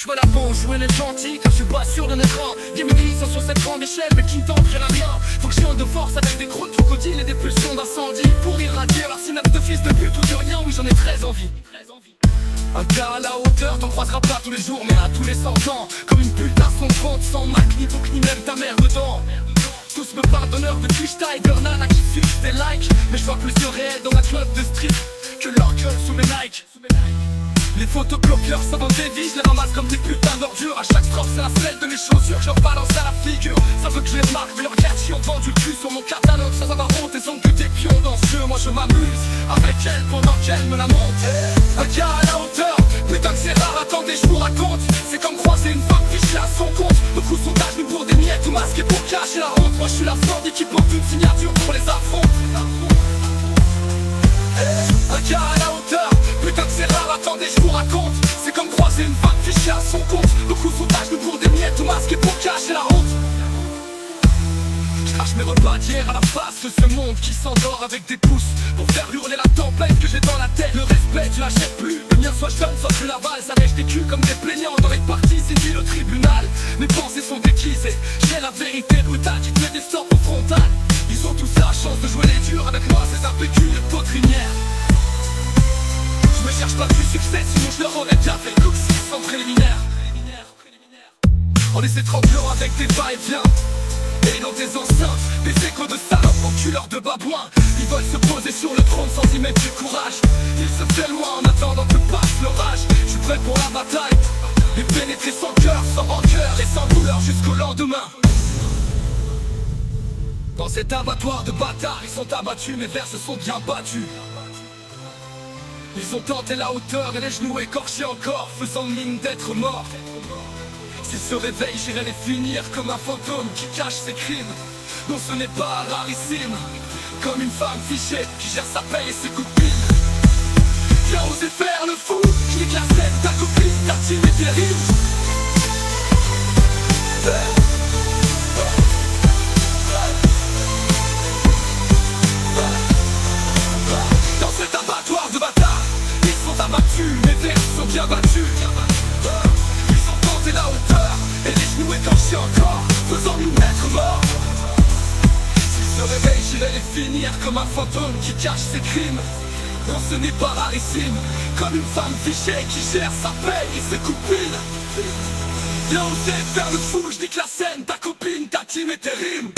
Je me la pose, jouer les gentils car je suis pas sûr de n'être un. Des milliers sont sur cette grande échelle mais qui ne t'entraînent à rien. Fonction de force avec des croûtes crocodiles et des pulsions d'incendie. Pour irradier l'arsenal de fils de pute ou de rien, oui j'en ai très envie. Un gars à la hauteur, t'en croiseras pas tous les jours mais à tous les 100 ans. Comme une pute à son compte, sans Mac, ni book, ni même ta mère dedans. Tous me parlent d'honneur de Twitch, Tiger, Nana qui suivent des likes. Mais je vois plus de réel dans la club de street que leur gueule sous mes Nike. Les photocopieurs s'inventent des vies, je les ramasse comme des putains d'ordures. À chaque strophe c'est la selle de mes chaussures que je leur balance à la figure. Ça veut que je les marque, mais leurs gars qui ont vendu le cul sur mon catalogue. Sans avoir honte, ils ont que des pions dans ce jeu. Moi je m'amuse avec elle pendant qu'elle me la monte. Un gars à la hauteur, putain que c'est rare, attendez je vous raconte. C'est comme croiser une femme fichée à son compte. Beaucoup sont à genoux pour des miettes ou masqués pour cacher la honte. Moi je suis la sortie qui porte une signature pour les affrontes. Un gars à la hauteur, putain que c'est rare, attendez je vous raconte. C'est comme croiser une femme fichée à son compte. Beaucoup sont à genoux pour des miettes ou masqués pour cacher la honte. Je crache mes repas d'hier à la face de ce monde qui s'endort avec des pouces pour faire hurler la tempête que j'ai dans la tête. Le respect je l'achète plus, le mien soit jeune soit plus l'aval. Ça lèche des culs comme des plaignants dans les parties saisies le tribunal. Mes pensées sont déguisées, j'ai la vérité brutale qui te met des sorts au frontal. Ils ont tous la chance de jouer les durs avec moi, ces impécus de potrinières. Je me cherche pas du succès, sinon je leur aurais déjà fait coup sans préliminaire. On les étranglant avec des va-et-vient et dans des enceintes, des échos de salopes enculeurs de babouins. Ils veulent se poser sur le trône sans y mettre du courage. Ils se fait loin en attendant que passe l'orage. Je suis prêt pour la bataille et pénétrer sans cœur, sans rancœur et sans douleur jusqu'au lendemain. Dans cet abattoir de bâtards, ils sont abattus, mes vers se sont bien battus. Ils ont tenté la hauteur et les genoux écorchés encore, faisant mine d'être morts. S'ils se réveillent, j'irai les finir comme un fantôme qui cache ses crimes. Non, ce n'est pas rarissime, comme une femme fichée qui gère sa paye et ses copines. Tu as osé faire le fou, je nique la scène, ta copine, ta team est terrible. Dans cet abattoir de bâtards, ils sont abattus, mes vers sont bien battus. Ils ont tenté la hauteur et les genoux écorchés encore, faisant nous mettre morts. S'ils se réveillent, j'irai les finir comme un fantôme qui cache ses crimes. Non, ce n'est pas rarissime, comme une femme fichée qui gère sa paye et ses copines. Viens oser faire le fou, je nique la scène, ta copine, ta team et tes rimes.